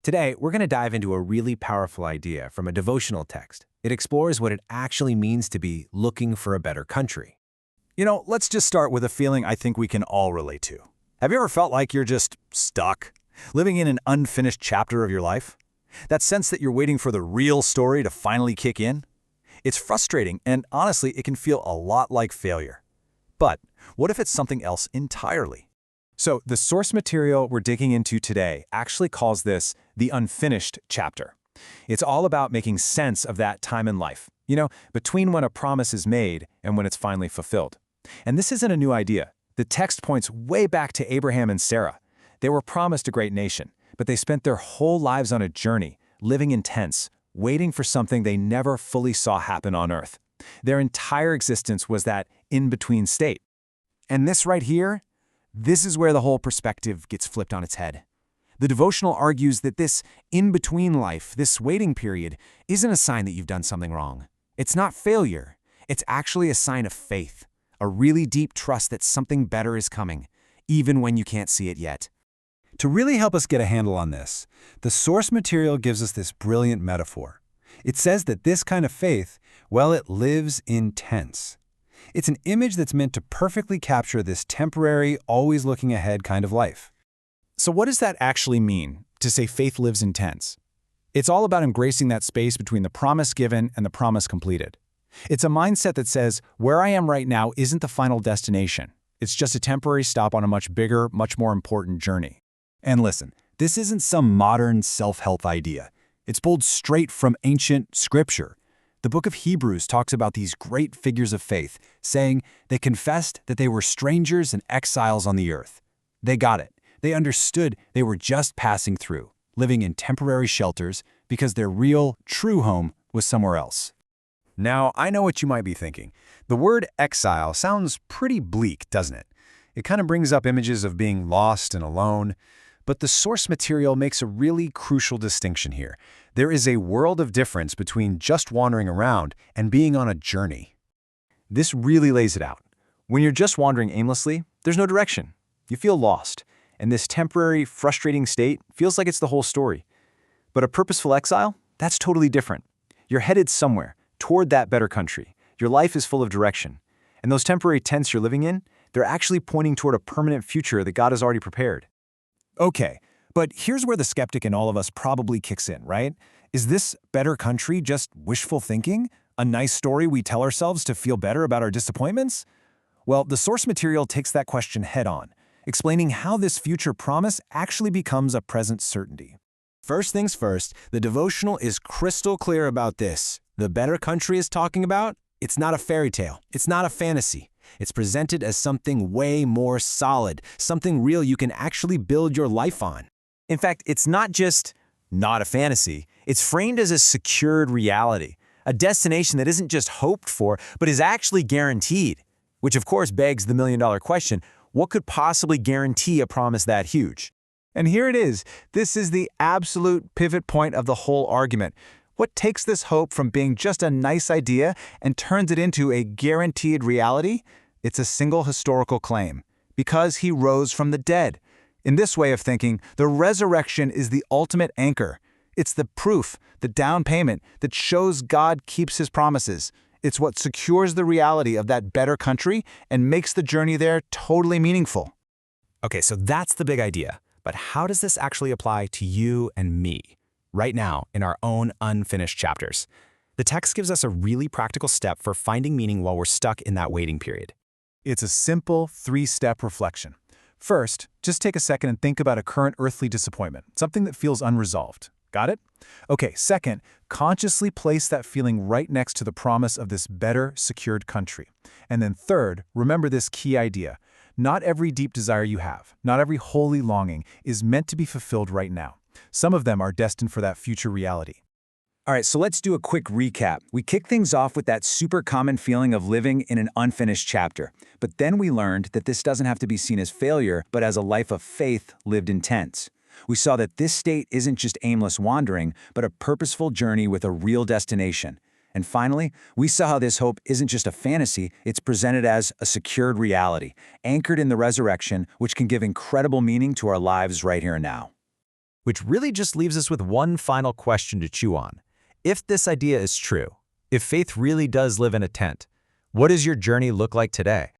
Today, we're going to dive into a really powerful idea from a devotional text. It explores what it actually means to be looking for a better country. Let's just start with a feeling I think we can all relate to. Have you ever felt like you're just stuck, living in an unfinished chapter of your life? That sense that you're waiting for the real story to finally kick in? It's frustrating, and honestly, it can feel a lot like failure. But what if it's something else entirely? So the source material we're digging into today actually calls this the unfinished chapter. It's all about making sense of that time in life, between when a promise is made and when it's finally fulfilled. And this isn't a new idea. The text points way back to Abraham and Sarah. They were promised a great nation, but they spent their whole lives on a journey, living in tents, waiting for something they never fully saw happen on earth. Their entire existence was that in-between state. And this right here, this is where the whole perspective gets flipped on its head. The devotional argues that this in-between life, this waiting period, isn't a sign that you've done something wrong. It's not failure. It's actually a sign of faith, a really deep trust that something better is coming, even when you can't see it yet. To really help us get a handle on this, the source material gives us this brilliant metaphor. It says that this kind of faith, it lives in tents. It's an image that's meant to perfectly capture this temporary, always looking ahead kind of life. So what does that actually mean, to say faith lives in tents? It's all about embracing that space between the promise given and the promise completed. It's a mindset that says, where I am right now isn't the final destination. It's just a temporary stop on a much bigger, much more important journey. And listen, this isn't some modern self-help idea. It's pulled straight from ancient scripture. The book of Hebrews talks about these great figures of faith, saying they confessed that they were strangers and exiles on the earth. They got it. They understood they were just passing through, living in temporary shelters because their real, true home was somewhere else. Now, I know what you might be thinking. The word exile sounds pretty bleak, doesn't it? It kind of brings up images of being lost and alone. But the source material makes a really crucial distinction here. There is a world of difference between just wandering around and being on a journey. This really lays it out. When you're just wandering aimlessly, there's no direction. You feel lost, and this temporary, frustrating state feels like it's the whole story. But a purposeful exile? That's totally different. You're headed somewhere, toward that better country. Your life is full of direction. And those temporary tents you're living in, they're actually pointing toward a permanent future that God has already prepared. Okay, but here's where the skeptic in all of us probably kicks in, right? Is this better country just wishful thinking? A nice story we tell ourselves to feel better about our disappointments? Well, the source material takes that question head on, explaining how this future promise actually becomes a present certainty. First things first, the devotional is crystal clear about this. The better country is talking about, it's not a fairy tale. It's not a fantasy. It's presented as something way more solid, something real you can actually build your life on. In fact, it's not just not a fantasy. It's framed as a secured reality, a destination that isn't just hoped for, but is actually guaranteed. Which of course begs the million-dollar question, what could possibly guarantee a promise that huge? And here it is. This is the absolute pivot point of the whole argument. What takes this hope from being just a nice idea and turns it into a guaranteed reality? It's a single historical claim. Because he rose from the dead. In this way of thinking, the resurrection is the ultimate anchor. It's the proof, the down payment, that shows God keeps his promises. It's what secures the reality of that better country and makes the journey there totally meaningful. Okay, so that's the big idea. But how does this actually apply to you and me? Right now, in our own unfinished chapters. The text gives us a really practical step for finding meaning while we're stuck in that waiting period. It's a simple three-step reflection. First, just take a second and think about a current earthly disappointment, something that feels unresolved. Got it? Okay, second, consciously place that feeling right next to the promise of this better, secured country. And then third, remember this key idea. Not every deep desire you have, not every holy longing is meant to be fulfilled right now. Some of them are destined for that future reality. All right, so let's do a quick recap. We kicked things off with that super common feeling of living in an unfinished chapter. But then we learned that this doesn't have to be seen as failure, but as a life of faith lived in tents. We saw that this state isn't just aimless wandering, but a purposeful journey with a real destination. And finally, we saw how this hope isn't just a fantasy, it's presented as a secured reality, anchored in the resurrection, which can give incredible meaning to our lives right here and now. Which really just leaves us with one final question to chew on. If this idea is true, if faith really does live in a tent, what does your journey look like today?